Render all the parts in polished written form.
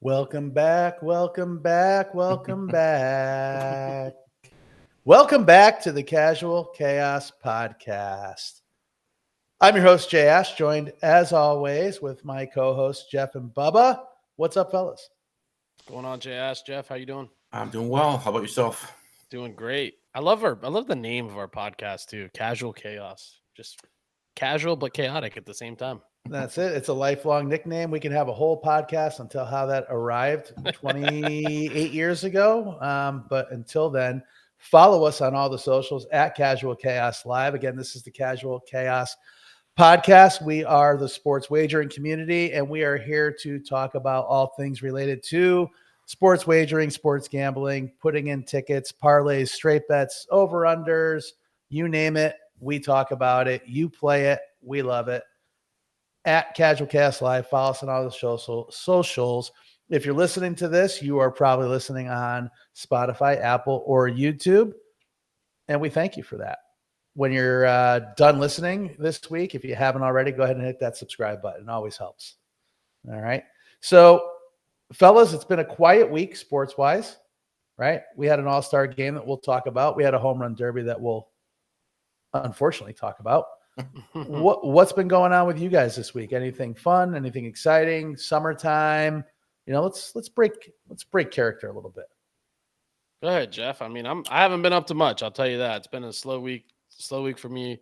Welcome back, welcome back, welcome back. Welcome back to the Casual Chaos Podcast. I'm your host, Jay Ash, joined as always with my co-hosts, Jeff and Bubba. What's up, fellas? What's going on, Jay Ash? Jeff, how you doing? I'm doing well. How about yourself? Doing great. I love the name of our podcast too. Casual Chaos. Just casual but chaotic at the same time. That's it. It's a lifelong nickname. We can have a whole podcast until how that arrived 28 years ago. But until then, follow us on all the socials at Casual Chaos Live. Again, this is the Casual Chaos Podcast. We are the sports wagering community, and we are here to talk about all things related to sports wagering, sports gambling, putting in tickets, parlays, straight bets, over-unders, you name it. We talk about it. You play it. We love it. At Casual Cast Live, follow us on all the socials. If you're listening to this, you are probably listening on Spotify, Apple, or YouTube, and we thank you for that. When you're done listening this week, if you haven't already, go ahead and hit that subscribe button. It always helps. All right. So, fellas, it's been a quiet week sports-wise, right? We had an all-star game that we'll talk about. We had a home run derby that we'll unfortunately talk about. What's been going on with you guys this week? Anything fun? Anything exciting? Summertime? Let's break character a little bit. Go ahead, Jeff. I haven't been up to much. I'll tell you that. It's been a slow week for me,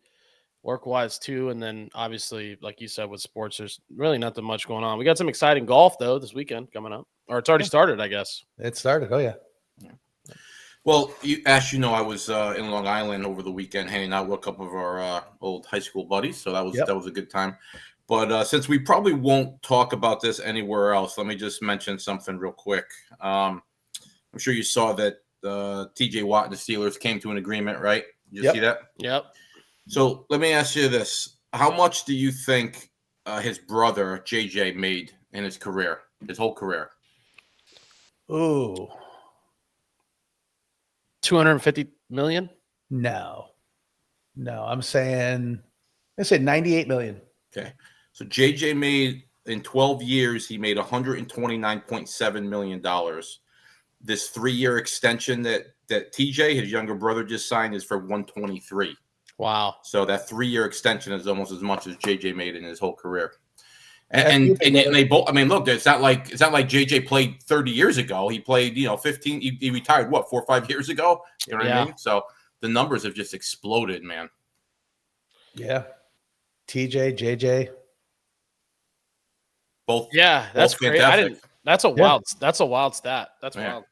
work-wise too. And then obviously, like you said, with sports, there's really nothing much going on. We got some exciting golf though this weekend coming up, or it's already started, I guess. It started. Oh yeah. Well, Ash, I was in Long Island over the weekend hanging out with a couple of our old high school buddies. So that was a good time. But since we probably won't talk about this anywhere else, let me just mention something real quick. I'm sure you saw that TJ Watt and the Steelers came to an agreement, right? Did you see that? Yep. So let me ask you this. How much do you think his brother, JJ, made in his career, his whole career? Ooh. 250 million? No. I say 98 million. Okay. So JJ made in 12 years, he made $129.7 million. This 3-year extension that TJ, his younger brother, just signed is for 123. Wow. So that 3-year extension is almost as much as JJ made in his whole career. And they both, look, it's not like JJ played 30 years ago. He played, 15, he retired, 4 or 5 years ago? You know what I mean? So the numbers have just exploded, man. Yeah. TJ, JJ. Both. Yeah, that's great. That's a wild stat. That's wild.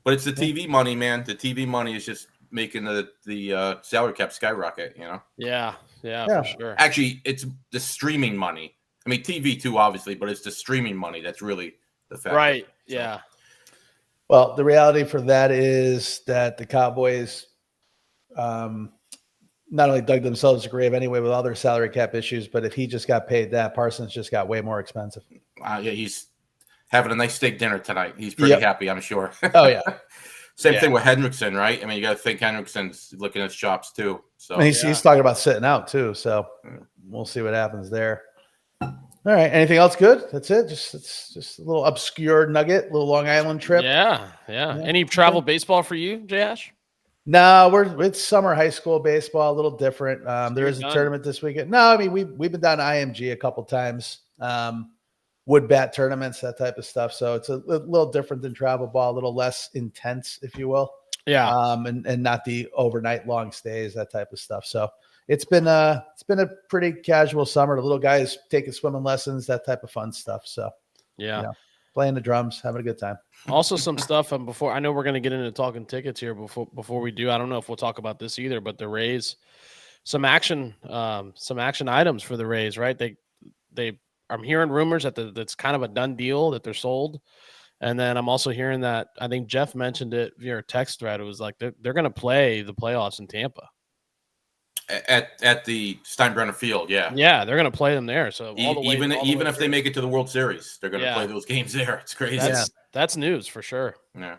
But it's the TV money, man. The TV money is just making the salary cap skyrocket, Yeah, for sure. Actually, it's the streaming money. TV too, obviously, but it's the streaming money that's really the factor. Right, yeah. Well, the reality for that is that the Cowboys not only dug themselves a grave anyway with all their salary cap issues, but if he just got paid that, Parsons just got way more expensive. Yeah, he's having a nice steak dinner tonight. He's pretty happy, I'm sure. Oh, yeah. Same thing with Hendrickson, right? You got to think Hendrickson's looking at his chops too. So he's talking about sitting out too. So we'll see what happens there. All right. Anything else good? That's it. Just a little obscure nugget, little Long Island trip. Yeah. Any travel baseball for you, Jay Ash? No, it's summer high school baseball, a little different. There is a tournament this weekend. No, we've been down to IMG a couple times. Wood bat tournaments, that type of stuff. So it's a little different than travel ball, a little less intense, if you will. Yeah. And not the overnight long stays, that type of stuff. So it's been a pretty casual summer. The little guys taking swimming lessons, that type of fun stuff. So playing the drums, having a good time. Also, some stuff before I know we're going to get into talking tickets here. Before we do, I don't know if we'll talk about this either, but the Rays, some action items for the Rays, right? I'm hearing rumors that that's kind of a done deal, that they're sold. And then I'm also hearing that, I think Jeff mentioned it via a text thread. It was like they're going to play the playoffs in Tampa. At the Steinbrenner Field, yeah. Yeah, they're going to play them there. So even if they make it to the World Series, they're going to play those games there. It's crazy. That's news for sure. Yeah.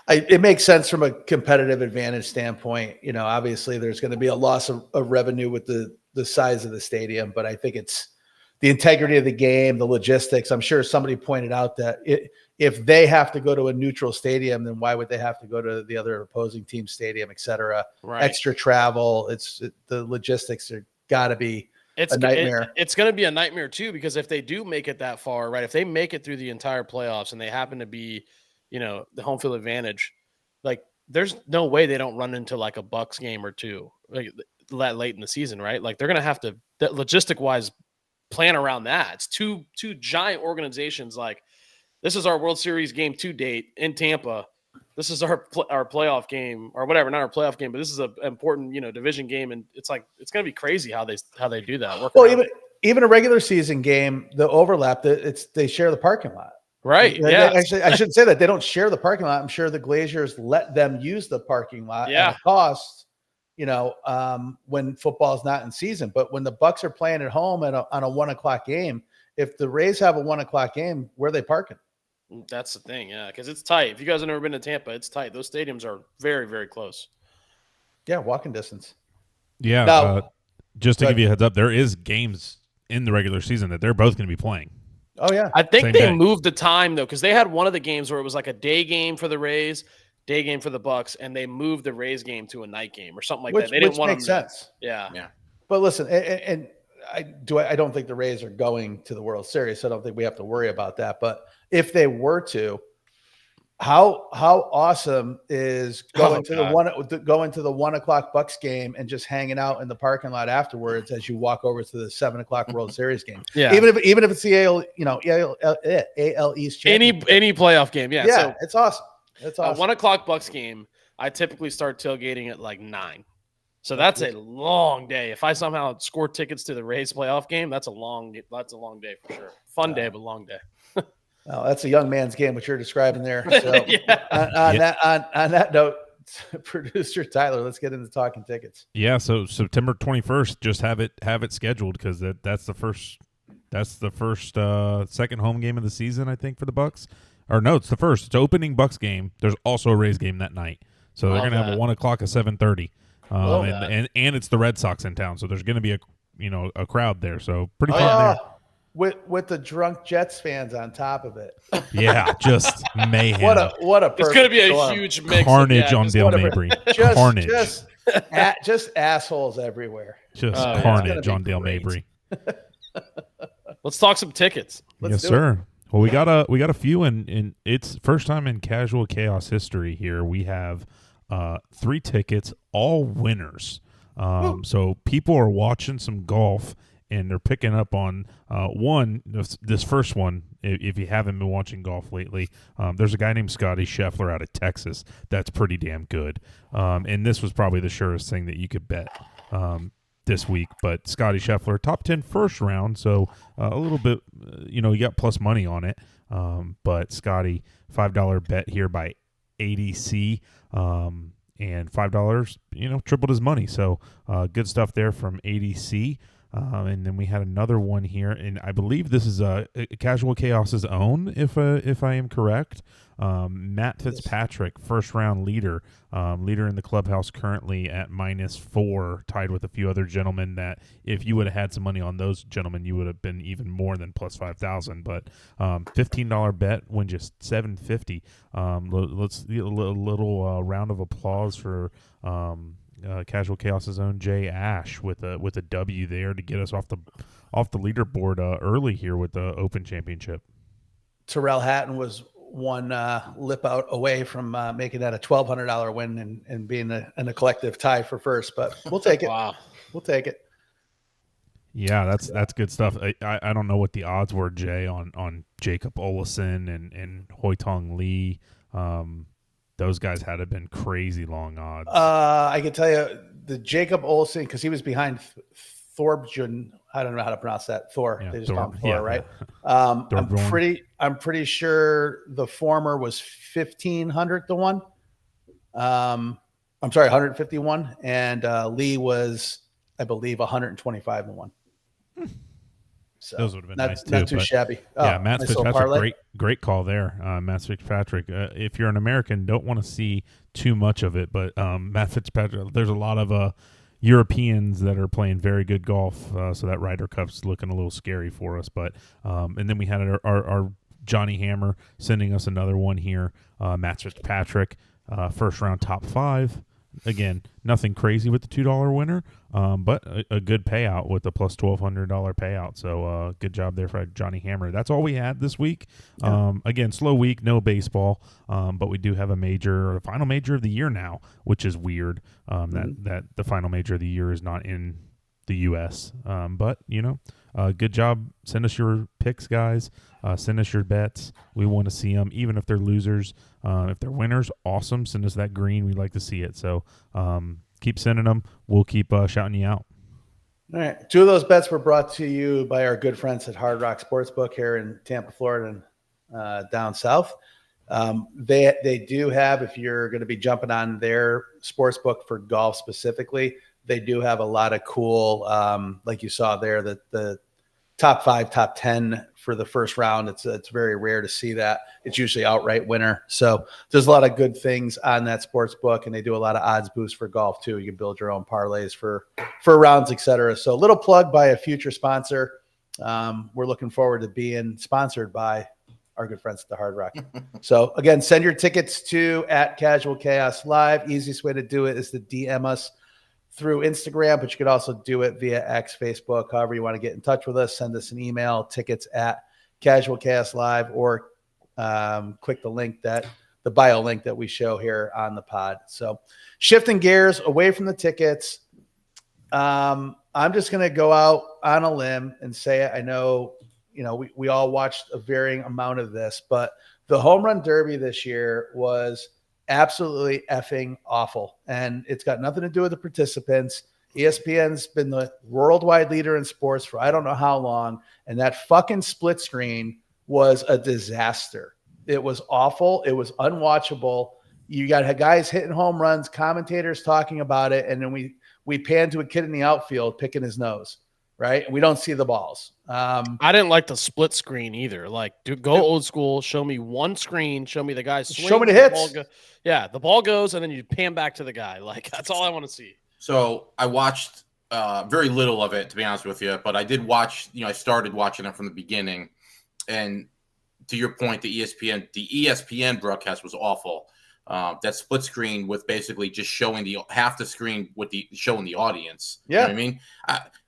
It makes sense from a competitive advantage standpoint. Obviously there's going to be a loss of revenue with the size of the stadium, but I think it's the integrity of the game, the logistics. I'm sure somebody pointed out that if they have to go to a neutral stadium, then why would they have to go to the other opposing team stadium, et cetera? Right. Extra travel. The logistics are got to be a nightmare. It's going to be a nightmare too, because if they do make it that far, right? If they make it through the entire playoffs and they happen to be, the home field advantage, like there's no way they don't run into like a Bucks game or two, like that late in the season, right? Like they're going to have to, logistic wise, plan around that. It's two giant organizations. Like, this is our World Series game 2 date in Tampa. This is our playoff game, or whatever, not our playoff game, but this is an important, division game, and it's like it's going to be crazy how they do that. Well, even a regular season game, the overlap, they share the parking lot. Right. Yeah. Actually, I shouldn't say that. They don't share the parking lot. I'm sure the Glaziers let them use the parking lot at a cost, when football is not in season. But when the Bucks are playing at home on a 1:00 game, if the Rays have a 1:00 game, where are they parking? That's the thing, yeah, because it's tight. If you guys have never been to Tampa, it's tight. Those stadiums are very, very close. Yeah, walking distance. Yeah. Now, just to give you a heads up, there is games in the regular season that they're both going to be playing. Oh, yeah. I think they moved the time, though, because they had one of the games where it was like a day game for the Rays, day game for the Bucks, and they moved the Rays game to a night game or something like that. They didn't want makes sense. Yeah. But listen, and I don't think the Rays are going to the World Series, so I don't think we have to worry about that. But if they were to, how awesome is going to the 1:00 Bucks game and just hanging out in the parking lot afterwards as you walk over to the 7:00 World Series game? Yeah. Even if it's the AL East championship. Any playoff game. Yeah. Yeah. So, it's awesome. It's awesome. 1:00 Bucks game, I typically start tailgating at like 9. So that's a long day. If I somehow score tickets to the Rays playoff game, that's a long day for sure. Fun day, but long day. Well, that's a young man's game, what you're describing there. So on that note, producer Tyler, let's get into talking tickets. Yeah, so September 21st, just have it scheduled because that's the first second home game of the season, I think, for the Bucks. Or no, it's the first. It's opening Bucks game. There's also a Rays game that night, so they're going to have a 1:00 at 7:30. And it's the Red Sox in town, so there's going to be a crowd there. So pretty fun there. With the drunk Jets fans on top of it. Yeah, just mayhem. What a it's going to be a huge mix carnage on Dale Mabry. Carnage. Just assholes everywhere. Just carnage on Dale Mabry. Let's talk some tickets. Yes, sir. Well, we got a few, and it's first time in Casual Chaos history here. We have 3 tickets, all winners. So people are watching some golf, and they're picking up on this first one. If you haven't been watching golf lately, there's a guy named Scotty Scheffler out of Texas that's pretty damn good. And this was probably the surest thing that you could bet this week. But Scotty Scheffler, top 10 first round, so a little bit, you got plus money on it. But Scotty, $5 bet here by ADC. And $5, tripled his money. So good stuff there from ADC. And then we had another one here, and I believe this is Casual Chaos's own, if I am correct. Matt Fitzpatrick, first round leader in the clubhouse currently at -4, tied with a few other gentlemen that if you would have had some money on those gentlemen, you would have been even more than plus 5,000. But $15 bet win just $750. Let's get a little round of applause for Casual Chaos's own Jay Ash with a W there to get us off the leaderboard early here with the Open Championship. Terrell Hatton was one lip out away from making that a $1,200 win and being in a collective tie for first, but we'll take it. Wow. We'll take it. Yeah, that's good stuff. I don't know what the odds were, Jay, on Jacob Olesen and Hoitong Lee. Those guys had to have been crazy long odds. I can tell you the Jacob Olsen, because he was behind Thorbjorn. I don't know how to pronounce that. Thor. Yeah, they just call him Thor, yeah, right? Yeah. I'm pretty sure the former was 1,500 to 1. I'm sorry, 151, and Lee was, I believe, 125 to 1. So those would have been nice too. Not too shabby. Yeah, Matt Fitzpatrick, great call there. Matt Fitzpatrick. If you're an American, don't want to see too much of it, but Matt Fitzpatrick. There's a lot of Europeans that are playing very good golf. So that Ryder Cup's looking a little scary for us. But and then we had our Johnny Hammer sending us another one here. Matt Fitzpatrick, first round top 5. Again, nothing crazy with the $2 winner, but a good payout with the plus $1,200 payout. So good job there for Johnny Hammer. That's all we had this week. Again, slow week, no baseball, but we do have a final major of the year now, which is weird. That the final major of the year is not in the U.S. But good job. Send us your picks, guys. Send us your bets. We want to see them, even if they're losers. If they're winners, awesome. Send us that green. We'd like to see it. So keep sending them. We'll keep shouting you out. All right. 2 of those bets were brought to you by our good friends at Hard Rock Sportsbook here in Tampa, Florida, and down south. They do have, if you're going to be jumping on their sportsbook for golf specifically, they do have a lot of cool, like you saw there, the top 5, top 10 for the first round. It's very rare to see that. It's usually outright winner. So there's a lot of good things on that sports book, and they do a lot of odds boosts for golf too. You can build your own parlays for rounds, etc. So a little plug by a future sponsor. We're looking forward to being sponsored by our good friends at the Hard Rock. So again, send your tickets to @CasualChaosLive. Easiest way to do it is to DM us through Instagram, but you could also do it via X, Facebook, however you want to get in touch with us. Send us an email, tickets @CasualChaosLive, or click the bio link that we show here on the pod. So shifting gears away from the tickets, I'm just going to go out on a limb and say it. I know, we all watched a varying amount of this, but the home run derby this year was absolutely effing awful. And it's got nothing to do with the participants. ESPN's been the worldwide leader in sports for I don't know how long. And that fucking split screen was a disaster. It was awful. It was unwatchable. You got guys hitting home runs, commentators talking about it. And then we pan to a kid in the outfield picking his nose, right? We don't see the balls. I didn't like the split screen either. Like, go old school. Show me one screen. Show me the guy swing. Show me the hits. The ball goes, and then you pan back to the guy. Like, that's all I want to see. So I watched very little of it, to be honest with you, but I did watch. I started watching it from the beginning, and to your point, the ESPN broadcast was awful. That split screen with basically just showing half the screen with showing the audience. Yeah, you know what I mean.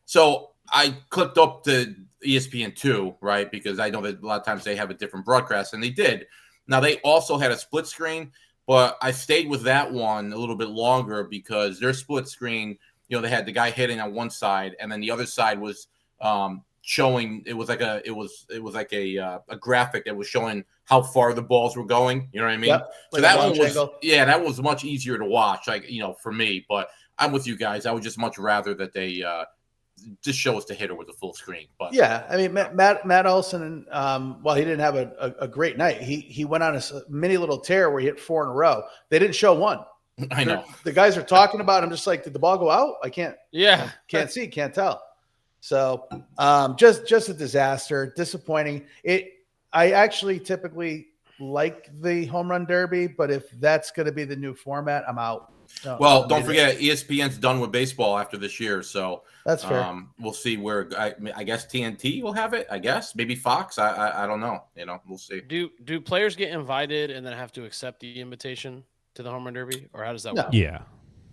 So I clicked up to ESPN2, right? Because I know that a lot of times they have a different broadcast, and they did. Now, they also had a split screen, but I stayed with that one a little bit longer because their split screen, they had the guy hitting on one side, and then the other side was showing. It was like a graphic that was showing how far the balls were going. You know what I mean? Yep. So that one was that was much easier to watch. For me, but I'm with you guys. I would just much rather that they just show us the hitter with the full screen. But yeah, I mean, Matt Olson, while he didn't have a great night, he went on a mini little tear where he hit 4 in a row. They didn't show one. I know. The guys are talking about him just like, did the ball go out? I can't. Yeah. Can't see, can't tell. So just a disaster, disappointing. I actually typically like the home run derby, but if that's going to be the new format, I'm out. Well, don't forget, ESPN's done with baseball after this year, so that's fair. We'll see where I guess TNT will have it. I guess maybe Fox. I don't know. We'll see. Do players get invited and then have to accept the invitation to the home run derby, or how does that work? Yeah,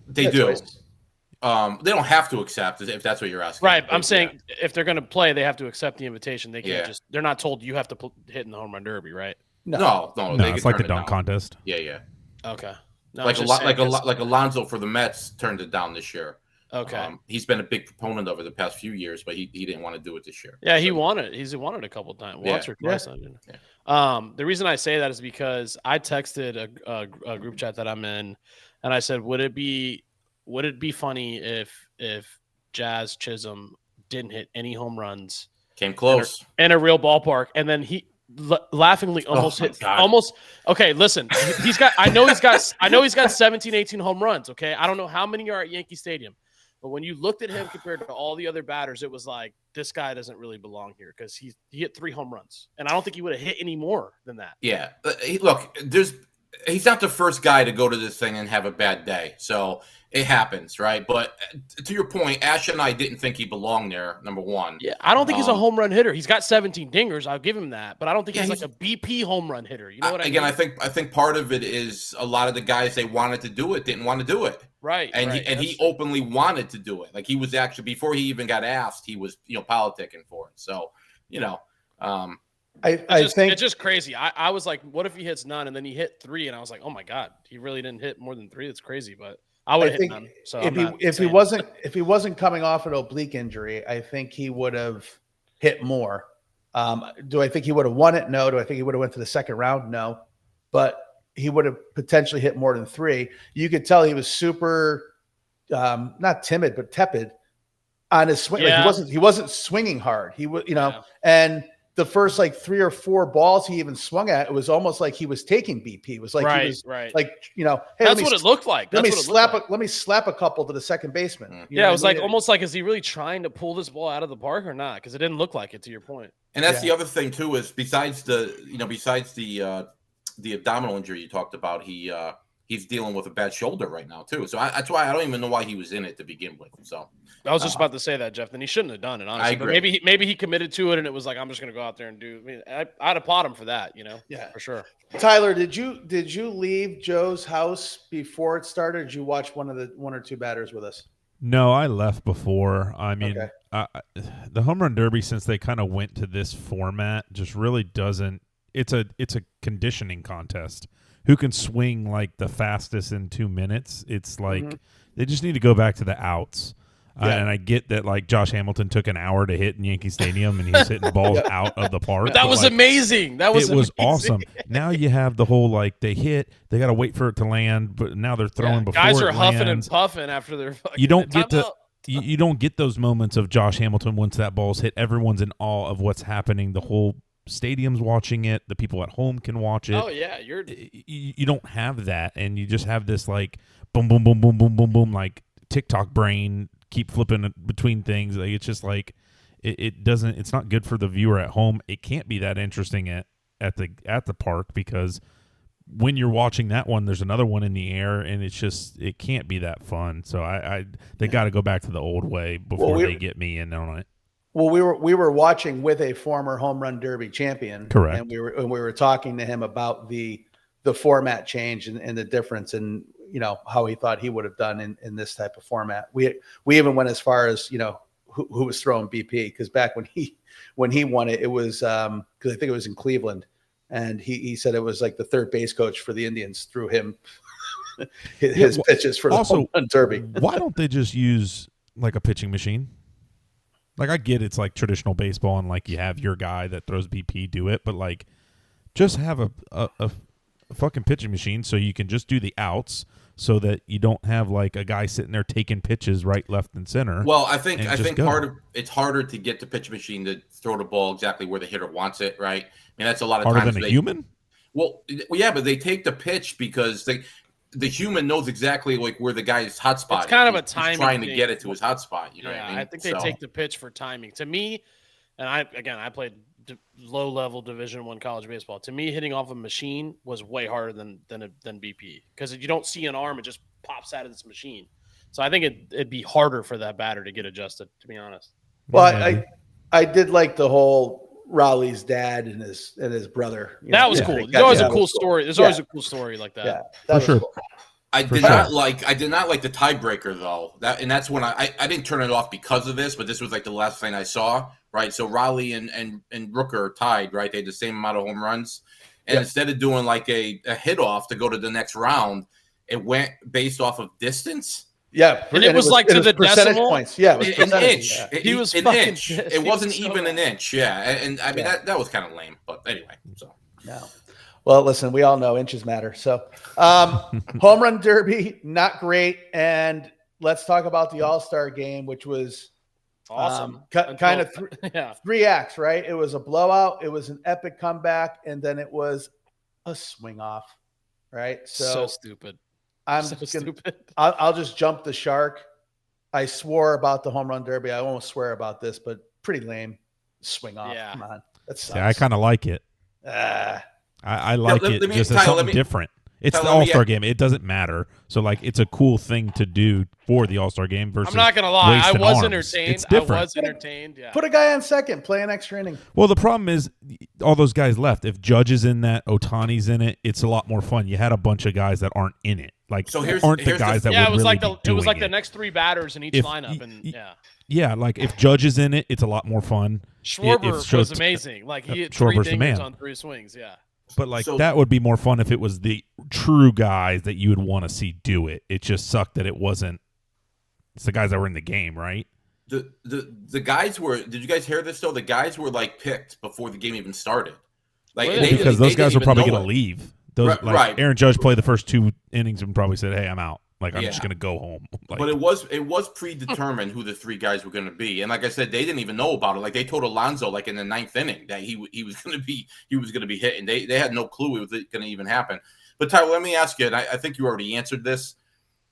they do. They don't have to accept if that's what you're asking. Right. I'm saying if they're going to play, they have to accept the invitation. They can't they're not told you have to hit in the home run derby, right? No. It's like the dunk contest. Yeah. Okay. No, like Alonso for the Mets turned it down this year. Okay. He's been a big proponent over the past few years, but he didn't want to do it this year. Yeah, he won it. He's won it a couple of times, once or twice. The reason I say that is because I texted a group chat that I'm in, and I said, would it be funny if Jazz Chisholm didn't hit any home runs? Came close in a real ballpark, and then he laughingly almost hit. Almost. Okay, listen, I know he's got 17, 18 home runs. Okay, I don't know how many are at Yankee Stadium, but when you looked at him compared to all the other batters, it was like, this guy doesn't really belong here because he hit 3 home runs, and I don't think he would have hit any more than that. Yeah, look, he's not the first guy to go to this thing and have a bad day. So it happens, right? But to your point, Ash and I didn't think he belonged there, number one. Yeah, I don't think he's a home run hitter. He's got 17 dingers. I'll give him that. But I don't think he's like a BP home run hitter. You know what I mean? Again, I think part of it is a lot of the guys they wanted to do it didn't want to do it. Right. And he openly wanted to do it. Like he was actually, before he even got asked, he was, politicking for it. So, I think it's just crazy. I was like, what if he hits none? And then he hit 3, and I was like, oh my God, he really didn't hit more than 3. That's crazy. But I would hit none. So if he wasn't coming off an oblique injury, I think he would have hit more. Do I think he would have won it? No. Do I think he would have went to the second round? No. But he would have potentially hit more than 3. You could tell he was super, not timid, but tepid on his swing. Yeah. Like he wasn't swinging hard. He was, and the first 3 or 4 balls he even swung at, it was almost like he was taking BP. It was like right, he was right. Hey, that's what it looked like. Let me slap a couple to the second baseman. It was almost like, is he really trying to pull this ball out of the park or not? Because it didn't look like it, to your point. And that's the other thing too, is besides the abdominal injury you talked about, he's dealing with a bad shoulder right now too. So that's why I don't even know why he was in it to begin with. So I was just about to say that, Jeff. Then he shouldn't have done it, honestly. I agree. But maybe he committed to it, and it was like, I'm just going to go out there and do. I mean, I'd applaud him for that. Yeah, for sure. Tyler, did you leave Joe's house before it started? Or did you watch one or two batters with us? No, I left before. I mean, okay. The home run derby, since they kind of went to this format, just really doesn't. It's a conditioning contest. Who can swing the fastest in 2 minutes? It's like they just need to go back to the outs. And I get that Josh Hamilton took an hour to hit in Yankee Stadium and he was hitting balls out of the park. But that was amazing. It was awesome. Now you have the whole they hit, they got to wait for it to land, but now they're throwing before guys are it huffing lands. and puffing after their fucking You don't get you don't get those moments of Josh Hamilton once that ball's hit. Everyone's in awe of what's happening. The whole stadium's watching it. The people at home can watch it. Oh yeah, you don't have that, and you just have this boom, boom, boom, boom, boom, boom, boom, TikTok brain. Keep flipping between things. It's just it doesn't. It's not good for the viewer at home. It can't be that interesting at the park, because when you're watching that one, there's another one in the air, and it can't be that fun. So they got to go back to the old way before they get me in on it. Well, we were watching with a former home run derby champion, correct, and we were talking to him about the format change and the difference, and how he thought he would have done in this type of format. We even went as far as who was throwing BP, because back when he won it, it was because I think it was in Cleveland, and he said it was the third base coach for the Indians threw him his pitches for the home run derby. Why don't they just use a pitching machine? I get it's traditional baseball and you have your guy that throws BP do it, but just have a fucking pitching machine so you can just do the outs, so that you don't have a guy sitting there taking pitches right, left, and center. Well, I think part of it's harder to get the pitch machine to throw the ball exactly where the hitter wants it, right? I mean, that's a lot of harder times than a human. Well, yeah, but they take the pitch because the human knows exactly where the guy's hot spot. It's kind of a He's timing trying to thing. get it to his hot spot. You know what I mean? I think they take the pitch for timing. To me, and I played low-level Division I college baseball. To me, hitting off a machine was way harder than BP, because you don't see an arm; it just pops out of this machine. So I think it'd be harder for that batter to get adjusted, to be honest. Well, I did like the whole Raleigh's dad and his brother. That was cool. There's always a cool story. There's always a cool story like that. Yeah, that was sure. Cool. I did not like the tiebreaker though. That's when I didn't turn it off because of this, but this was the last thing I saw. Right, so Raleigh and Rooker tied. Right, they had the same amount of home runs, and instead of doing a hit off to go to the next round, it went based off of distance. Yeah, and it was to the percentage decimal points. Yeah, it was an inch. Yeah. He was an fucking inch. pissed. It wasn't He was even so an inch. Yeah, and I mean that was kind of lame. But anyway, so no. Well, listen, we all know inches matter. So, home run derby, not great. And let's talk about the All-Star game, which was awesome. Kind of three acts, right? It was a blowout. It was an epic comeback. And then it was a swing off, right? So stupid. Stupid. I'll just jump the shark. I swore about the home run derby. I won't swear about this, but pretty lame. Swing off. Yeah. Come on. That sucks. Yeah, I kind of like it. I like it just as something different. It's Tyler, the All-Star game. It doesn't matter. So, like, it's a cool thing to do for the All-Star game versus I'm not gonna lie, I wasting was arms. entertained. It's different. I was entertained. Yeah. Put a guy on second, play an extra inning. Well, the problem is all those guys left. If Judge is in that, Otani's in it, it's a lot more fun. You had a bunch of guys that aren't in it. Like, So aren't the guys that yeah, would it was really like be it was doing like the it. next 3 batters in each If lineup, and yeah. Yeah, like if Judge is in it, it's a lot more fun. Schwarber was amazing. Like he hit 3 Schwarber's the dingers man. on 3 swings. Yeah. But like that would be more fun if it was the true guys that you would want to see do it. It just sucked that it wasn't. It's the guys that were in the game, right? The guys were. Did you guys hear this though? The guys were like picked before the game even started. Like Really? Because those guys were probably going to leave. Those Right. Aaron Judge played the first 2 innings and probably said, "Hey, I'm out. Like I'm Yeah. just going to go home." Like, But it was predetermined who the 3 guys were going to be, and like I said, they didn't even know about it. Like they told Alonso, like in the 9th inning, that he was going to be hitting. They had no clue it was going to even happen. But Tyler, let me ask you, and I think you already answered this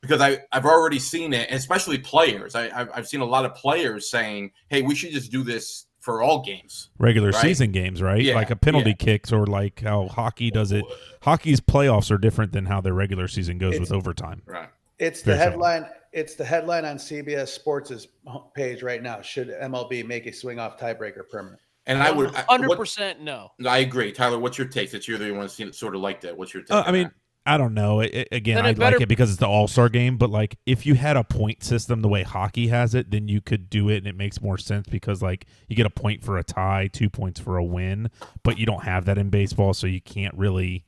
because I've already seen it, and especially players. I've seen a lot of players saying, "Hey, we should just do this for all games, regular right? season games, right? Yeah, Like a penalty kicks or like how hockey does it. Hockey's playoffs are different than how their regular season goes with overtime. Right. It's the headline. It's the headline on CBS Sports' page right now. Should MLB make a swing off tiebreaker permanent? And I would 100% no. I agree, Tyler. What's your take? Since you're the one that sort of like that, what's your take? I mean, I don't know. Again, Then I it like better- it because it's the All-Star game, but like if you had a point system the way hockey has it, then you could do it and it makes more sense because like you get a point for a tie, 2 points for a win, but you don't have that in baseball, so you can't really.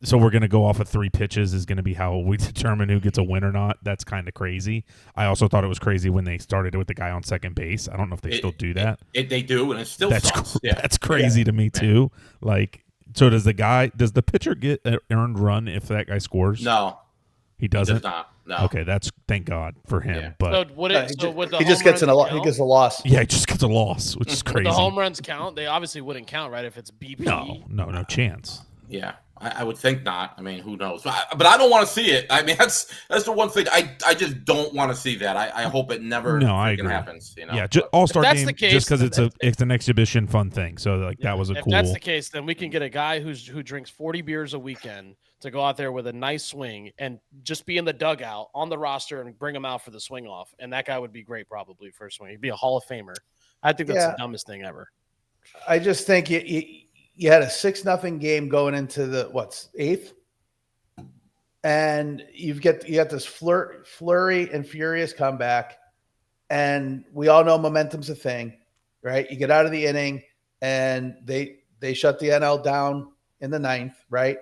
So we're going to go off of 3 pitches is going to be how we determine who gets a win or not. That's kind of crazy. I also thought it was crazy when they started with the guy on second base. I don't know if they still do that. They do, and it still sucks. That's crazy to me too. Like, so does the pitcher get an earned run if that guy scores? No, he doesn't. He does not. No. Okay, that's thank God for him. Yeah. But he just gets he gets a loss. Yeah, he just gets a loss, which is crazy. Would the home runs count? They obviously wouldn't count, right? If it's BP. No chance. Yeah, I would think not. I mean, who knows? But I don't want to see it. I mean, that's the one thing I just don't want to see that. I hope it never happens. You know? Yeah, All-Star game just because then it's an exhibition fun thing. So like that was if cool. that's the case, then we can get a guy who drinks 40 beers a weekend to go out there with a nice swing and just be in the dugout on the roster and bring him out for the swing off. And that guy would be great probably for a swing. He'd be a Hall of Famer. I think that's the dumbest thing ever. I just think you had a 6-0 game going into the 8th, and you got this flurry and furious comeback, and we all know momentum's a thing, right? You get out of the inning, and they shut the NL down in the 9th, right?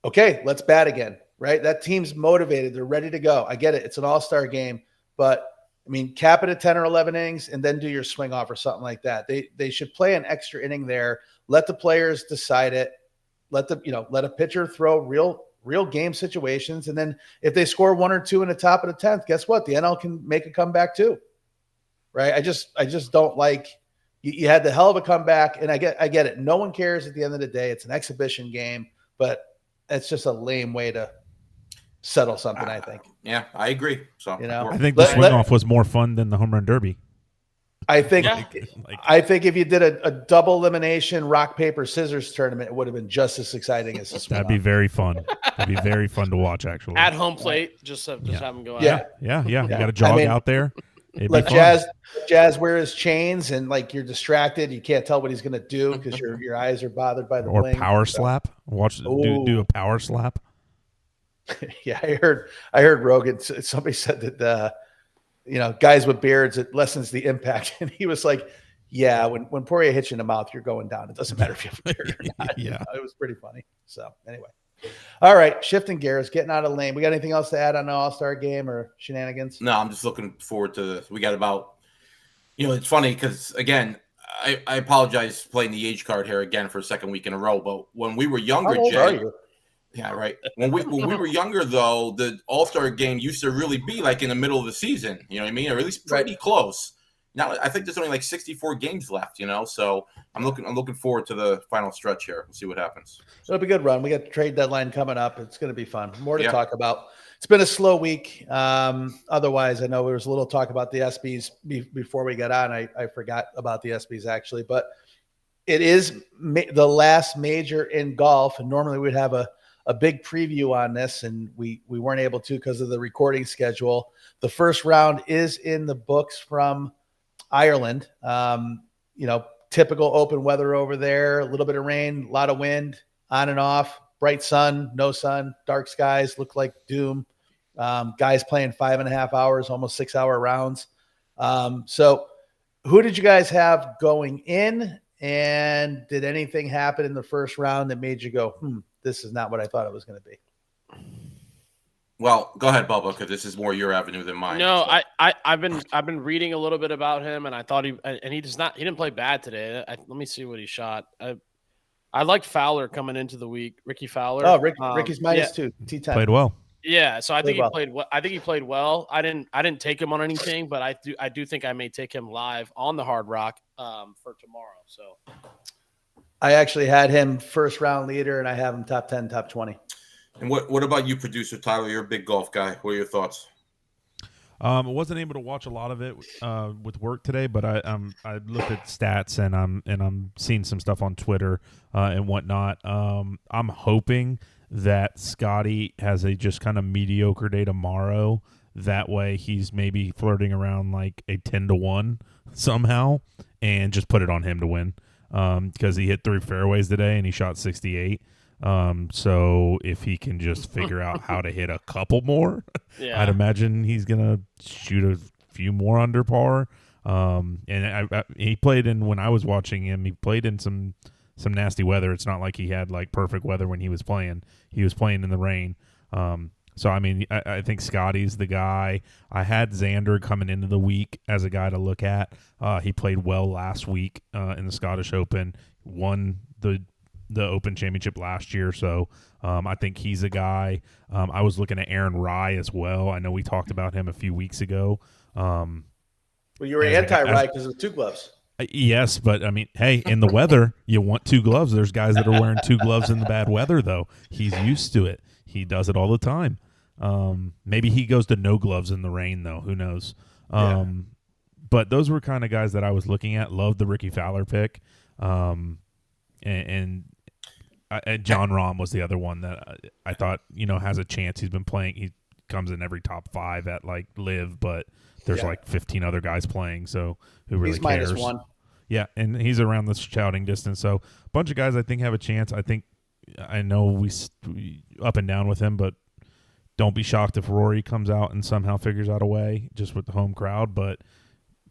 Okay, let's bat again, right? That team's motivated; they're ready to go. I get it; it's an all-star game, but I mean, cap it at 10 or 11 innings, and then do your swing off or something like that. They should play an extra inning there. Let the players decide it. Let a pitcher throw real game situations. And then if they score 1 or 2 in the top of the 10th, guess what? The NL can make a comeback too. Right. I just don't like you had the hell of a comeback. And I get it. No one cares at the end of the day. It's an exhibition game, but it's just a lame way to settle something, I think. Yeah, I agree. So I think the swing off was more fun than the home run derby. I think if you did a double elimination rock paper scissors tournament, it would have been just as exciting as this. That'd be very fun. That'd be very fun to watch. Actually, at home plate, just have them go out. Yeah. You got to jog out there. Let Jazz wear his chains, and like you're distracted, you can't tell what he's going to do because your eyes are bothered by the or power slap. Do a power slap. Yeah, I heard Rogan. Somebody said that guys with beards, it lessens the impact, and he was like, "Yeah, when Poirier hits you in the mouth, you're going down. It doesn't matter if you have a beard or not." Yeah, it was pretty funny. So anyway, all right, shifting gears, getting out of lane. We got anything else to add on the All-Star game or shenanigans? No, I'm just looking forward to. We got about. It's funny because again, I apologize playing the age card here again for a second week in a row, but when we were younger, how old are you? Yeah, right. When we were younger, though, the All-Star game used to really be like in the middle of the season. You know what I mean? Or at least pretty close. Now I think there's only like 64 games left. So I'm looking forward to the final stretch here. We'll see what happens. It'll be a good run. We got the trade deadline coming up. It's going to be fun. More to talk about. It's been a slow week. Otherwise, I know there was a little talk about the ESPYs before we got on. I forgot about the ESPYs actually, but it is the last major in golf, and normally we'd have a a big preview on this, and we weren't able to because of the recording schedule. The first round is in the books from Ireland. Typical open weather over there, a little bit of rain, a lot of wind, on and off, bright sun, no sun, dark skies, look like doom. Guys playing 5.5 hours, almost 6-hour rounds. So who did you guys have going in, and did anything happen in the first round that made you go, this is not what I thought it was going to be? Well, go ahead, Bubba, because this is more your avenue than mine. No, so. I've been reading a little bit about him, and I thought he didn't play bad today. Let me see what he shot. I liked Fowler coming into the week, Ricky Fowler. Oh, Ricky's minus 2, T10. Played well. Yeah, so I think well. he played well. I think he played well. I didn't take him on anything, but I do think I may take him live on the Hard Rock for tomorrow. So I actually had him first round leader, and I have him top 10, top 20. And what about you, producer Tyler? You're a big golf guy. What are your thoughts? I wasn't able to watch a lot of it with work today, but I looked at stats and I'm seeing some stuff on Twitter and whatnot. I'm hoping that Scotty has a just kind of mediocre day tomorrow. That way he's maybe flirting around like a 10-1 somehow, and just put it on him to win because he hit 3 fairways today and he shot 68. So if he can just figure out how to hit a couple more, I'd imagine he's gonna shoot a few more under par. And he played in, when I was watching him, he played in some nasty weather. It's not like he had like perfect weather when he was playing. He was playing in the rain. So I mean, I think Scotty's the guy. I had Xander coming into the week as a guy to look at. He played well last week in the Scottish Open, won the Open Championship last year, so I think he's a guy. I was looking at Aaron Rye as well. I know we talked about him a few weeks ago. Well, you were anti-Rye because of 2 gloves. Yes, but I mean, hey, in the weather, you want 2 gloves. There's guys that are wearing 2 gloves in the bad weather, though. He's used to it. He does it all the time. Maybe he goes to no gloves in the rain, though. Who knows? But those were kind of guys that I was looking at. Loved the Ricky Fowler pick. And John Rahm was the other one that I thought, has a chance. He's been playing. He comes in every top 5 at like Live, but there's like 15 other guys playing. So who really cares? He's -1. Yeah, and he's around the shouting distance. So a bunch of guys I think have a chance. I know we up and down with him, but don't be shocked if Rory comes out and somehow figures out a way just with the home crowd. But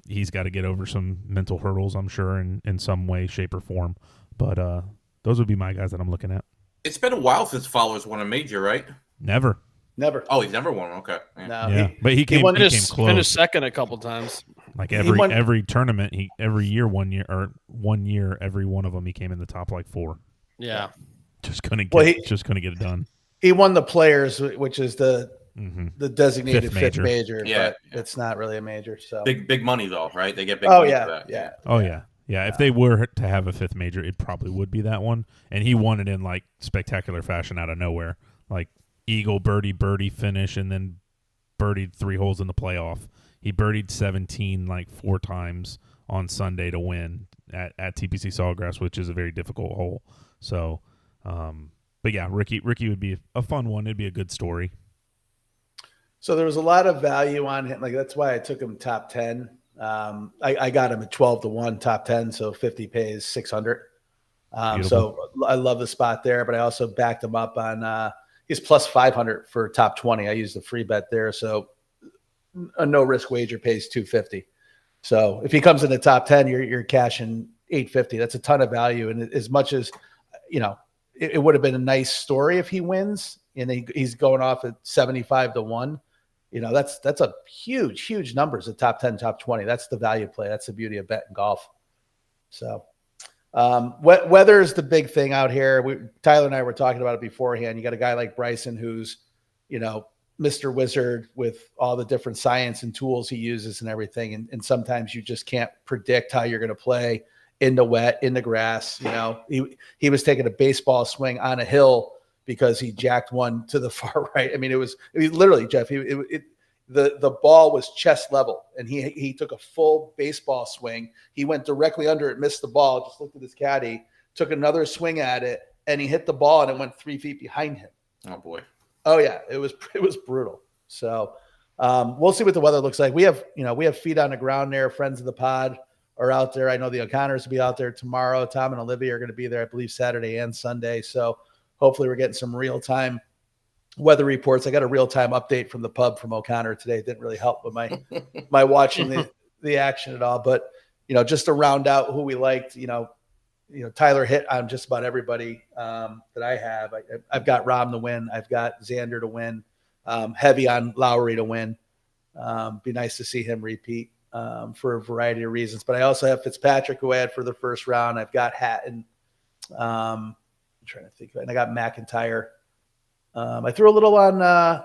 he's got to get over some mental hurdles, I'm sure, in some way, shape, or form. But those would be my guys that I'm looking at. It's been a while since Fowler's won a major, right? Never. Oh, he's never won. Okay. No, yeah, but he came close. Finished second a couple times. Like every tournament, every year, every one of them, he came in the top like 4. Yeah, just couldn't get it done. He won the Players, which is the designated fifth major. Yeah, but it's not really a major. So big money though, right? They get big money for that. Yeah. Oh yeah. Yeah, if they were to have a 5th major, it probably would be that one. And he won it in like spectacular fashion out of nowhere, like eagle birdie finish, and then birdied 3 holes in the playoff. He birdied 17 like 4 times on Sunday to win at TPC Sawgrass, which is a very difficult hole. So, but yeah, Ricky would be a fun one. It'd be a good story. So there was a lot of value on him. Like that's why I took him top 10. I got him at 12-1 top 10. So 50 pays 600. So I love the spot there, but I also backed him up on, he's plus 500 for top 20. I used the free bet there. So a no risk wager pays 250. So if he comes in the top 10, you're cashing 850. That's a ton of value. And as much as, it would have been a nice story if he wins and he's going off at 75-1. That's a huge numbers at top 10, top 20. That's the value play. That's the beauty of betting golf. So weather is the big thing out here. Tyler and I were talking about it beforehand. You got a guy like Bryson who's, Mr. Wizard with all the different science and tools he uses and everything. And sometimes you just can't predict how you're going to play in the wet, in the grass. He was taking a baseball swing on a hill because he jacked one to the far right. I mean, it was literally, Jeff, the ball was chest level and he took a full baseball swing. He went directly under it, missed the ball, just looked at his caddy, took another swing at it, and he hit the ball and it went 3 feet behind him. Oh boy. Oh yeah, it was brutal. So we'll see what the weather looks like. We have feet on the ground there. Friends of the pod are out there. I know the O'Connors will be out there tomorrow. Tom and Olivia are going to be there, I believe, Saturday and Sunday. So hopefully we're getting some real time weather reports. I got a real time update from the pub from O'Connor today. It didn't really help with my watching the action at all. But just to round out who we liked, Tyler hit on just about everybody that I have. I've got Rahm to win. I've got Xander to win. Heavy on Lowry to win. Be nice to see him repeat for a variety of reasons. But I also have Fitzpatrick, who I had for the first round. I've got Hatton. I'm trying to think of it. And I got McIntyre. I threw a little on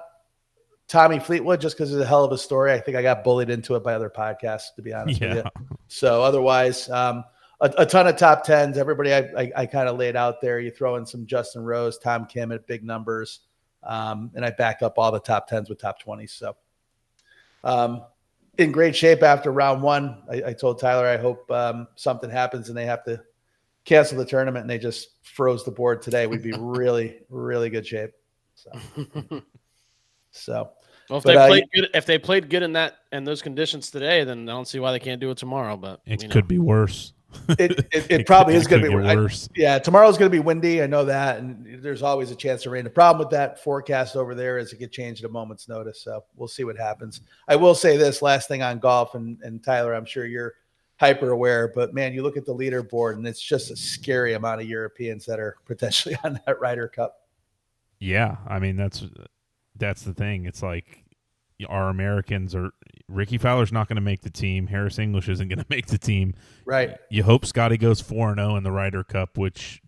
Tommy Fleetwood just because it's a hell of a story. I think I got bullied into it by other podcasts, to be honest with you. So otherwise, a ton of top tens. Everybody I kind of laid out there. You throw in some Justin Rose, Tom Kim at big numbers. And I back up all the top tens with top 20s. So in great shape after round one. I told Tyler I hope something happens and they have to cancel the tournament and they just froze the board today. We'd be really, really good shape. So well, if they played good in those conditions today, then I don't see why they can't do it tomorrow. But it could be worse. It probably is going to be worse. Tomorrow's going to be windy. I know that, and there's always a chance of rain. The problem with that forecast over there is it could change at a moment's notice. So we'll see what happens. I will say this last thing on golf, and Tyler, I'm sure you're hyper aware, but man, you look at the leaderboard, and it's just a scary amount of Europeans that are potentially on that Ryder Cup. Yeah, I mean that's the thing. It's like our Americans are. Ricky Fowler's not going to make the team. Harris English isn't going to make the team. Right. You hope Scotty goes 4-0 in the Ryder Cup, which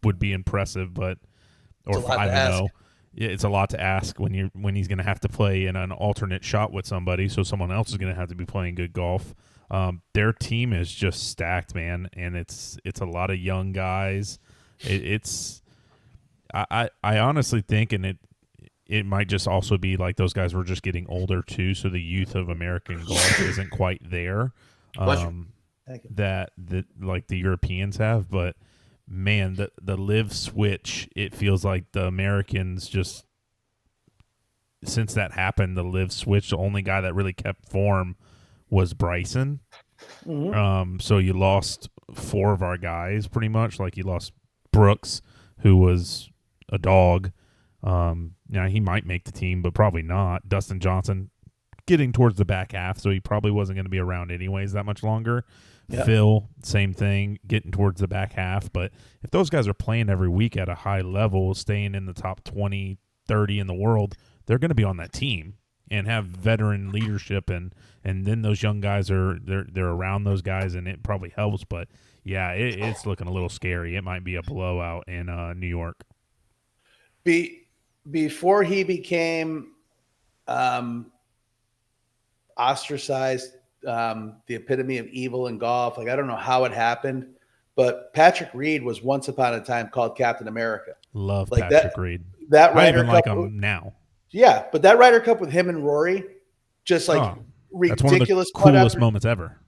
would be impressive, or 5-0. It's a lot to ask when he's going to have to play in an alternate shot with somebody, so someone else is going to have to be playing good golf. Their team is just stacked, man, and it's a lot of young guys. I honestly think, and it might just also be like those guys were just getting older too, so the youth of American golf isn't quite there that like the Europeans have. But man, the live switch, it feels like the Americans just, since that happened, the live switch, the only guy that really kept form was Bryson. Mm-hmm. So you lost 4 of our guys pretty much. Like you lost Brooks, who was a dog. Now he might make the team, but probably not. Dustin Johnson getting towards the back half, so he probably wasn't going to be around anyways that much longer. Yep. Phil, same thing, getting towards the back half. But if those guys are playing every week at a high level, staying in the top 20, 30 in the world, they're going to be on that team and have veteran leadership, and then those young guys they're around those guys, and it probably helps. But yeah, it's looking a little scary. It might be a blowout in New York. Before he became ostracized, the epitome of evil in golf, like I don't know how it happened, but Patrick Reed was once upon a time called Captain America. Love like Patrick Reed. That Ryder Cup, like him now. Yeah, but that Ryder Cup with him and Rory, just like ridiculous. That's one of the coolest moments ever.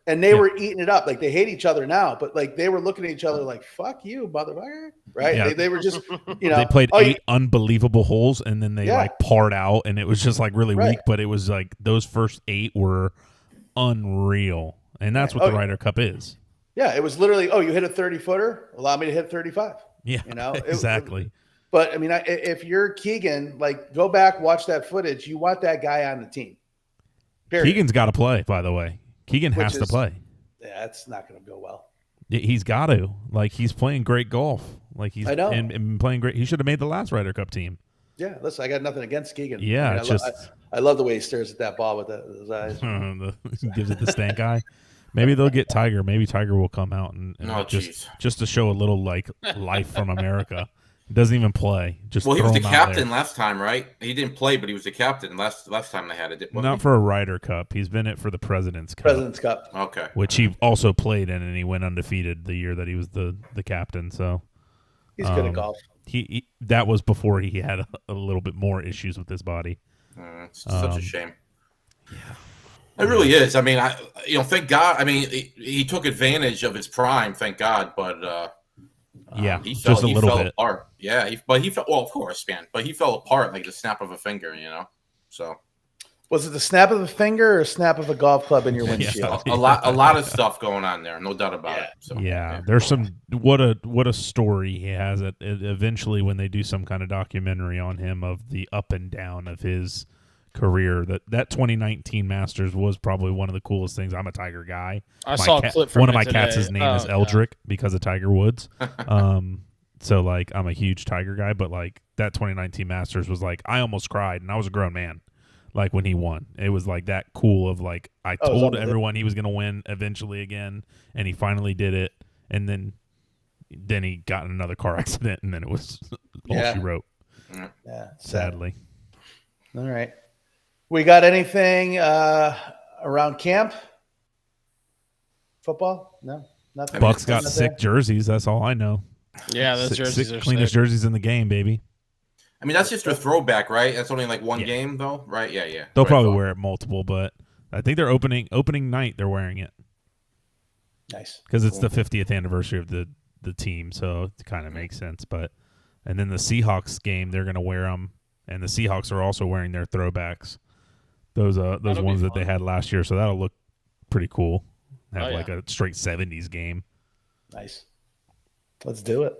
And they were eating it up. Like they hate each other now, but like they were looking at each other like, fuck you, motherfucker. Right. Yeah. They were just, they played 8 unbelievable holes and then they like parred out and it was just like really weak, but it was like those first 8 were unreal. And that's what the Ryder Cup is. Yeah. It was literally, you hit a 30-footer, allow me to hit 35. Yeah. Exactly. But I mean, if you're Keegan, like go back, watch that footage. You want that guy on the team. Period. Keegan's got to play, by the way. Keegan has to play. Yeah, it's not going to go well. He's got to. Like, he's playing great golf. Like, he's I know. And playing great. He should have made the last Ryder Cup team. Yeah, listen, I got nothing against Keegan. Yeah, I love the way he stares at that ball with those eyes. Gives it the stank eye. Maybe they'll get Tiger. Maybe Tiger will come out and just to show a little, like, life from America. Doesn't even play. He was the captain last time, right? He didn't play, but he was the captain last time they had it. Not for a Ryder Cup. He's been it for the President's Cup. President's Cup. Okay. Which he also played in, and he went undefeated the year that he was the captain. So he's good at golf. He that was before he had a little bit more issues with his body. It's such a shame. Yeah. It really is. I mean, thank God. I mean, he took advantage of his prime, thank God, but Yeah, he just a little fell bit. apart. Yeah, but he fell. Well, of course, man. But he fell apart like the snap of a finger, So Was it the snap of a finger or a snap of a golf club in your windshield? a lot of stuff going on there, no doubt about it. So Yeah, there's some what a story he has. Eventually, when they do some kind of documentary on him of the up and down of his career, that 2019 Masters was probably one of the coolest things. I'm a Tiger guy. I saw a clip from one of it my today. cats' name is Eldrick because of Tiger Woods. So like I'm a huge Tiger guy, but like that 2019 Masters was like I almost cried, and I was a grown man. Like when he won, it was like that cool of like I told everyone he was going to win eventually again, and he finally did it. And then he got in another car accident, and then it was all she wrote. Yeah, sadly. All right, we got anything around camp? Football? No, nothing. Bucks got sick jerseys. That's all I know. Yeah, those jerseys are cleanest jerseys in the game, baby. I mean, that's just a throwback, right? That's only like one game, though, right? Yeah. They'll probably wear it multiple, but I think they're opening night. They're wearing it. Nice, because it's the 50th anniversary of the team, so it kind of makes sense. But and then the Seahawks game, they're gonna wear them, and the Seahawks are also wearing their throwbacks. Those ones that they had last year, so that'll look pretty cool. Have like a straight 70s game. Nice. Let's do it.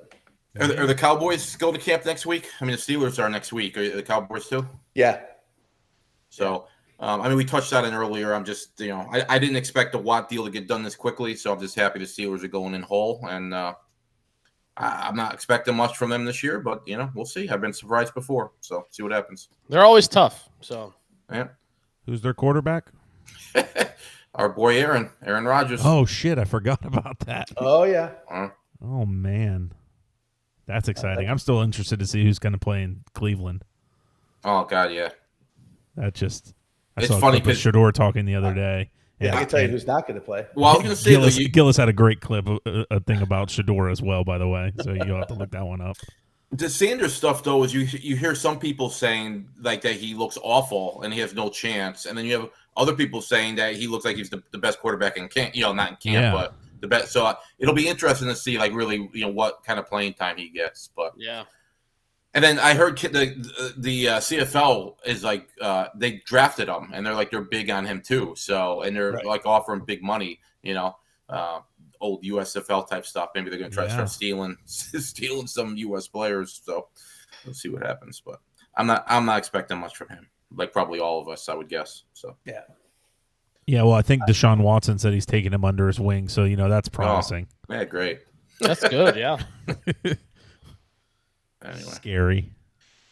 Are the Cowboys going to camp next week? I mean, the Steelers are next week. Are the Cowboys too? Yeah. So, I mean, we touched that in earlier. I'm just, I didn't expect the Watt deal to get done this quickly, so I'm just happy the Steelers are going in whole. And I'm not expecting much from them this year, but, we'll see. I've been surprised before, so see what happens. They're always tough. So, yeah. Who's their quarterback? Our boy Aaron Rodgers. Oh, shit. I forgot about that. Oh, yeah. Oh, man. That's exciting. I'm still interested to see who's going to play in Cleveland. Oh, God, yeah. It's saw funny because Shador talking the other day. Yeah, I can tell you who's not going to play. Well, I was going to say Gillis had a great clip, a thing about Shador as well, by the way. So you'll have to look that one up. The Sanders stuff, though, is you hear some people saying like that he looks awful and he has no chance, and then you have other people saying that he looks like he's the best quarterback in camp. Not in camp, but the best. So it'll be interesting to see, like, really, what kind of playing time he gets. But yeah. And then I heard the CFL is like they drafted him, and they're big on him too. So they're like offering big money, old USFL type stuff. Maybe they're going to try to start stealing some US players. So we'll see what happens. But I'm not expecting much from him. Like probably all of us, I would guess. So yeah. Yeah, well, I think Deshaun Watson said he's taking him under his wing, so that's promising. Oh, yeah, great. That's good, yeah. Anyway. Scary.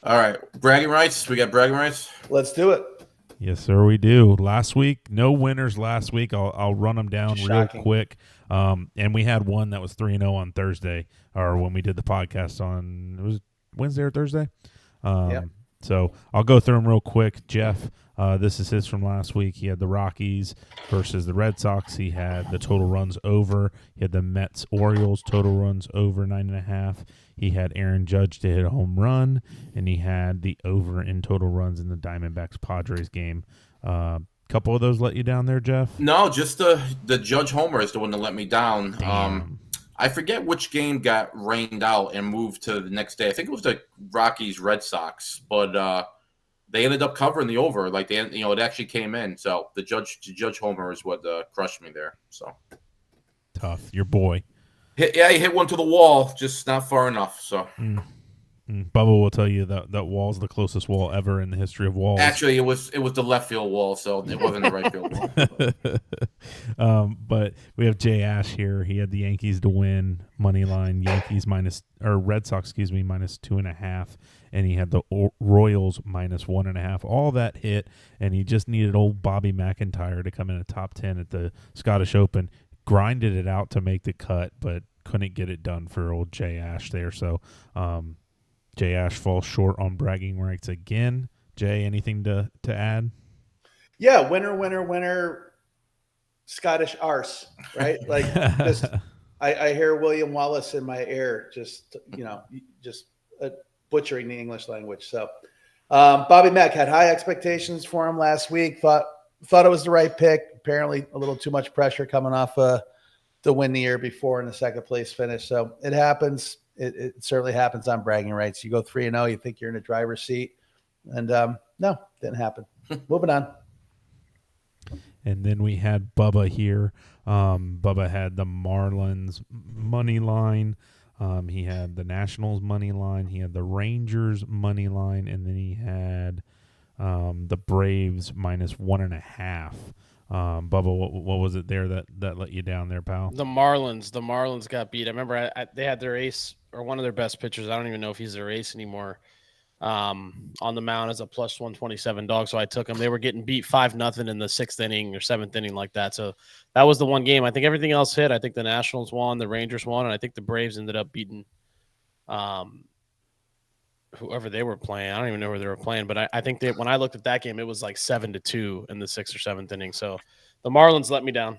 All right, bragging rights. We got bragging rights. Let's do it. Yes, sir, we do. Last week, no winners last week. I'll run them down real quick. And we had one that was 3-0 on Thursday, or when we did the podcast on, it was Wednesday or Thursday? So I'll go through them real quick. Jeff, this is his from last week. He had the Rockies versus the Red Sox. He had the total runs over. He had the Mets-Orioles total runs over 9.5. He had Aaron Judge to hit a home run, and he had the over in total runs in the Diamondbacks-Padres game. Couple of those let you down there, Jeff? No, just the Judge homer is the one that let me down. I forget which game got rained out and moved to the next day. I think it was the Rockies Red Sox, but they ended up covering the over. Like it actually came in. So the Judge homer is what crushed me there. So tough, your boy. He hit one to the wall, just not far enough. So. Bubba will tell you that wall's the closest wall ever in the history of walls. Actually, it was the left field wall, so it wasn't the right field wall. But we have Jay Ash here. He had the Yankees to win money line. Red Sox, minus 2.5, and he had the Royals minus 1.5. All that hit, and he just needed old Bobby McIntyre to come in a top 10 at the Scottish Open. Grinded it out to make the cut, but couldn't get it done for old Jay Ash there. So. Jay Ash falls short on bragging rights again. Jay, anything to add? Yeah, winner, Scottish arse, right? Like, just I hear William Wallace in my ear, just butchering the English language. So, Bobby Mack had high expectations for him last week. Thought it was the right pick. Apparently, a little too much pressure coming off the win the year before in the second place finish. So it happens. It certainly happens on bragging rights. You go 3-0, you think you're in a driver's seat, and no, didn't happen. Moving on. And then we had Bubba here. Bubba had the Marlins money line. He had the Nationals money line. He had the Rangers money line, and then he had the Braves -1.5. Bubba, what was it there that let you down there, pal? The Marlins got beat. I remember they had their ace, or one of their best pitchers. I don't even know if he's their ace anymore. On the mound as a +127 dog. So I took him. They were getting beat 5-0 in the 6th inning or 7th inning like that. So that was the one game. I think everything else hit. I think the Nationals won, the Rangers won, and I think the Braves ended up beating whoever they were playing. I don't even know where they were playing, but I think when I looked at that game, it was like 7-2 in the 6th or 7th inning. So the Marlins let me down.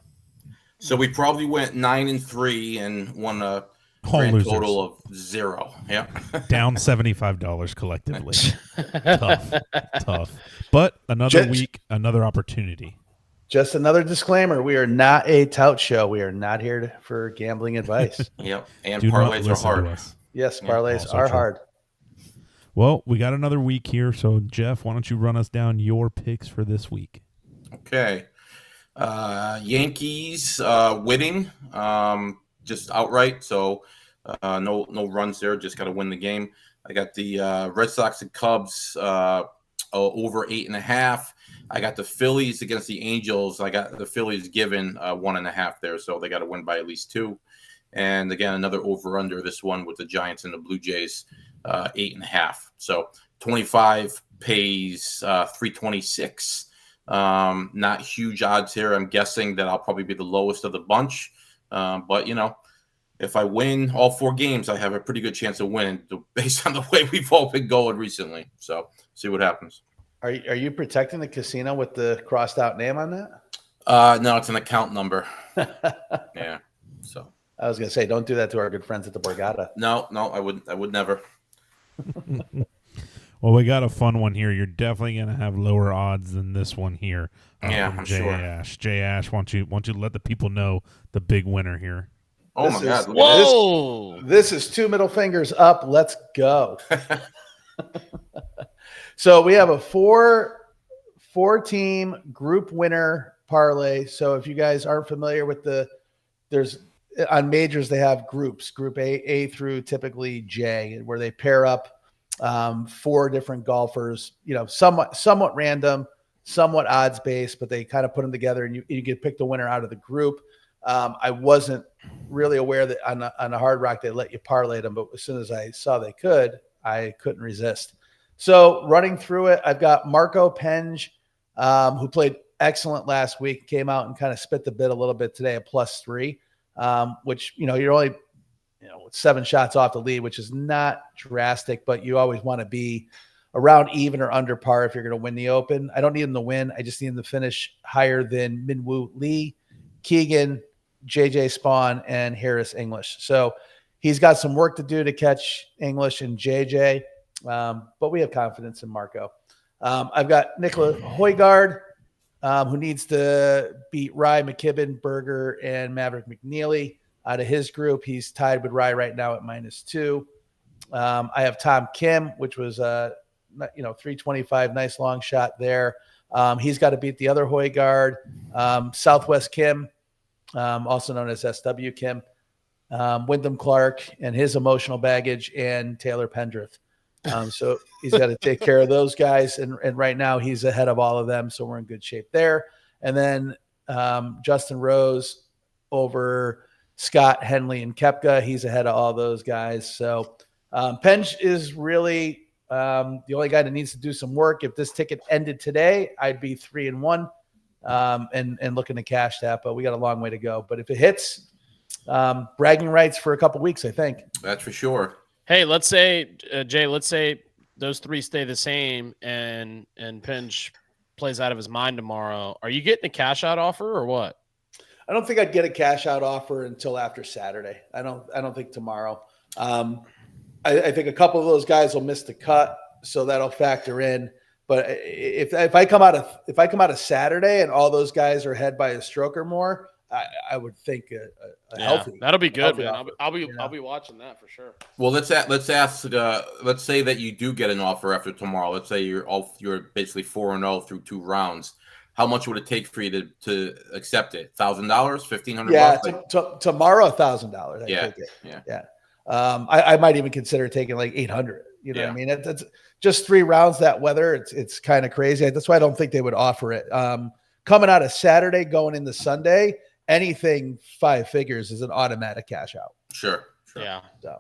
So we probably went 9-3 and won a All grand losers. total of 0. Yeah. Down $75 collectively. Tough. But another week, another opportunity. Just another disclaimer: we are not a tout show. We are not here for gambling advice. Yep. And Do not parlays are listen hard. to us. Yes, parlays also are true. hard. Well, we got another week here. So, Jeff, why don't you run us down your picks for this week? Okay. Yankees winning just outright. So no runs there. Just got to win the game. I got the Red Sox and Cubs over 8.5. I got the Phillies against the Angels. I got the Phillies given 1.5 there. So they got to win by at least 2. And again, another over under this one with the Giants and the Blue Jays, 8.5. So 25 pays 326. Not huge odds here. I'm guessing that I'll probably be the lowest of the bunch. But, if I win all 4 games, I have a pretty good chance of winning based on the way we've all been going recently. So see what happens. Are you protecting the casino with the crossed out name on that? No, it's an account number. Yeah. So I was going to say, don't do that to our good friends at the Borgata. no, I would never. Well, we got a fun one here. You're definitely going to have lower odds than this one here. Yeah, from I'm Jay sure. Ash. Jay Ash, why don't you let the people know the big winner here? Oh This my is- God! Look at Whoa! This is 2 middle fingers up. Let's go. So we have a four-team group winner parlay. So if you guys aren't familiar with there's on majors, they have groups, group A through typically J, where they pair up 4 different golfers, somewhat random, somewhat odds based, but they kind of put them together and you can pick the winner out of the group. I wasn't really aware that on a Hard Rock they let you parlay them, but as soon as I saw they could, I couldn't resist. So running through it, I've got Marco Penge, who played excellent last week, came out and kind of spit the bit a little bit today at +3, which, you're only, 7 shots off the lead, which is not drastic, but you always want to be around even or under par if you're going to win the Open. I don't need him to win. I just need him to finish higher than Minwoo Lee, Keegan, JJ Spawn, and Harris English. So he's got some work to do to catch English and JJ, but we have confidence in Marco. I've got Nicola Højgaard, who needs to beat Rye, McKibben, Berger, and Maverick McNeely. Out of his group, he's tied with Rye right now at -2. I have Tom Kim, which was 325, nice long shot there. He's got to beat the other Højgaard, Southwest Kim, also known as SW Kim, Wyndham Clark and his emotional baggage, and Taylor Pendrith. So he's got to take care of those guys. And right now he's ahead of all of them. So we're in good shape there. And then Justin Rose over Scott, Henley, and Koepka. He's ahead of all those guys. So Penge is really the only guy that needs to do some work. If this ticket ended today, I'd be 3-1 and looking to cash that. But we got a long way to go. But if it hits, bragging rights for a couple weeks, I think. That's for sure. Hey, let's say, Jay, let's say those 3 stay the same and Penge plays out of his mind tomorrow. Are you getting a cash out offer or what? I don't think I'd get a cash out offer until after Saturday. I don't think tomorrow. I think a couple of those guys will miss the cut, so that'll factor in. But if I come out of Saturday and all those guys are ahead by a stroke or more, I would think a Yeah, healthy. that'll be good, healthy man. offer, I'll be you know? I'll be watching that for sure. Well, let's ask. Let's say that you do get an offer after tomorrow. Let's say you're basically 4-0 through 2 rounds. How much would it take for you to accept it? $1,000, $1,500? Yeah, Like, tomorrow $1,000. I Yeah, take it. yeah. Yeah. I might even consider taking like 800. You know what I Yeah. mean? It's just 3 rounds that weather. It's kind of crazy. That's why I don't think they would offer it. Coming out of Saturday, going into Sunday, anything 5 figures is an automatic cash out. sure. Yeah, So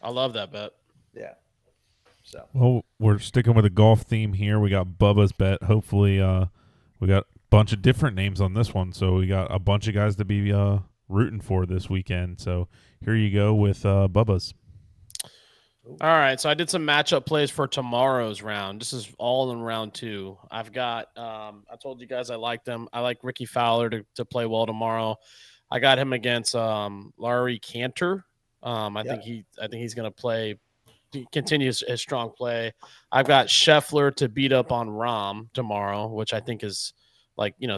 I love that bet. yeah. So Well, we're sticking with a golf theme here. We got Bubba's bet. Hopefully, we got a bunch of different names on this one, so we got a bunch of guys to be rooting for this weekend. So here you go with Bubba's. All right, so I did some matchup plays for tomorrow's round. This is all in round 2. I've got I told you guys I like them. I like Ricky Fowler to play well tomorrow. I got him against Laurie Cantor. I think he's going to play. He continues his strong play. I've got Scheffler to beat up on Rahm tomorrow, which I think is like, you know,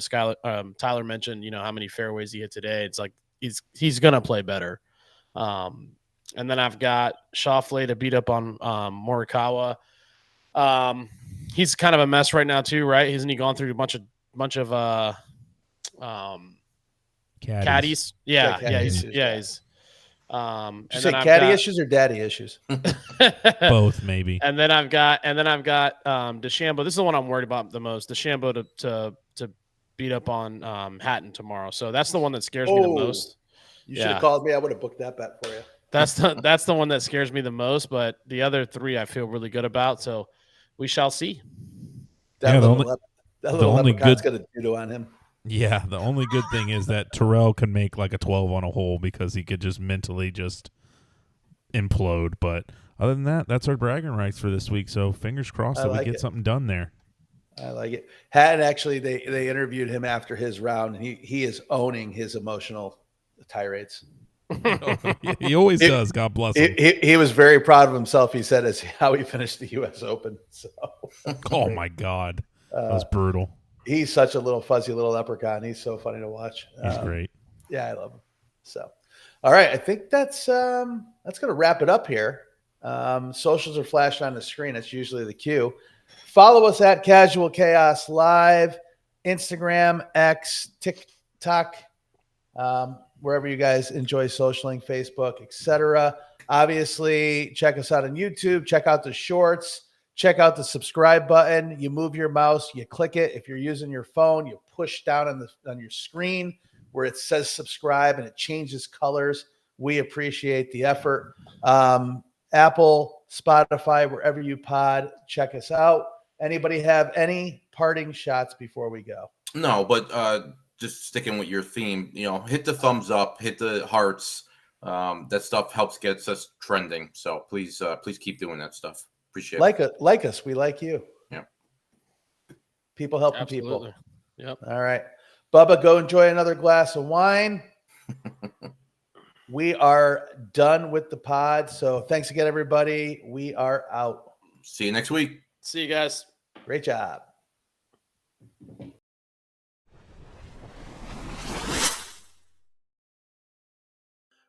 Tyler mentioned, you know, how many fairways he hit today. It's like he's going to play better. And then I've got Schauffele to beat up on Morikawa. He's kind of a mess right now too, right? Hasn't he gone through a bunch of caddies? Yeah, caddy he's issues, and Did you say then I've caddy got, issues or daddy issues? Both, maybe. And then I've got DeChambeau. This is the one I'm worried about the most. DeChambeau to beat up on Hatton tomorrow. So that's the one that scares me the most. You should have called me. I would have booked that bet for you. That's the one that scares me the most. But the other 3 I feel really good about. So we shall see. That the little only leprechaun's good- going to do on him. Yeah, the only good thing is that Terrell can make like a 12 on a hole because he could just mentally just implode. But other than that, that's our bragging rights for this week. So fingers crossed that we get something done there. I like it. Hatton, actually, they interviewed him after his round, and he is owning his emotional tirades. He always does. God bless him. He was very proud of himself. He said as how he finished the U.S. Open. So, Oh my God, that was brutal. He's such a little fuzzy little leprechaun. He's so funny to watch. He's great. Yeah, I love him. So, all right, I think that's going to wrap it up here. Socials are flashed on the screen. That's usually the cue. Follow us at Casual Chaos Live, Instagram, X, TikTok, wherever you guys enjoy socialing, Facebook, etc. Obviously, check us out on YouTube. Check out the shorts. Check out the subscribe button. You move your mouse, you click it. If you're using your phone, you push down on your screen where it says subscribe and it changes colors. We appreciate the effort. Apple, Spotify, wherever you pod, check us out. Anybody have any parting shots before we go? No, but just sticking with your theme, you know, hit the thumbs up, hit the hearts. That stuff helps get us trending. So please keep doing that stuff. Appreciate it. Like us, we like you. Yeah. People helping Absolutely. people. Yep. All right. Bubba, go enjoy another glass of wine. We are done with the pod. So thanks again, everybody. We are out. See you next week. See you guys. Great job.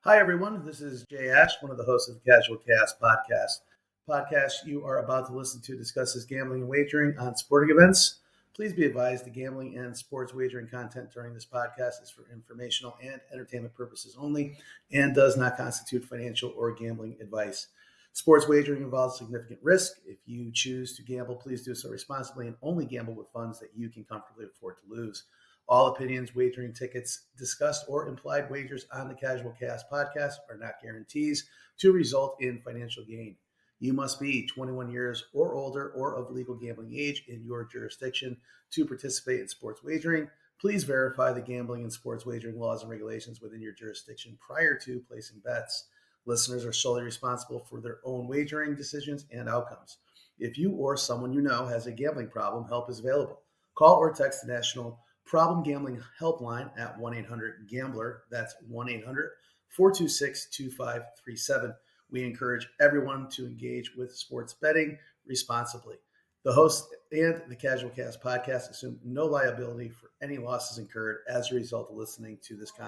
Hi, everyone. This is Jay Ash, one of the hosts of the Casual Chaos podcast you are about to listen to discusses gambling and wagering on sporting events. Please be advised the gambling and sports wagering content during this podcast is for informational and entertainment purposes only and does not constitute financial or gambling advice. Sports wagering involves significant risk. If you choose to gamble, please do so responsibly and only gamble with funds that you can comfortably afford to lose. All opinions, wagering tickets discussed, or implied wagers on the Casual Chaos podcast are not guarantees to result in financial gain. You must be 21 years or older or of legal gambling age in your jurisdiction to participate in sports wagering. Please verify the gambling and sports wagering laws and regulations within your jurisdiction prior to placing bets. Listeners are solely responsible for their own wagering decisions and outcomes. If you or someone you know has a gambling problem, help is available. Call or text the National Problem Gambling Helpline at 1-800-GAMBLER. That's 1-800-426-2537. We encourage everyone to engage with sports betting responsibly. The host and the Casual Cast podcast assume no liability for any losses incurred as a result of listening to this content.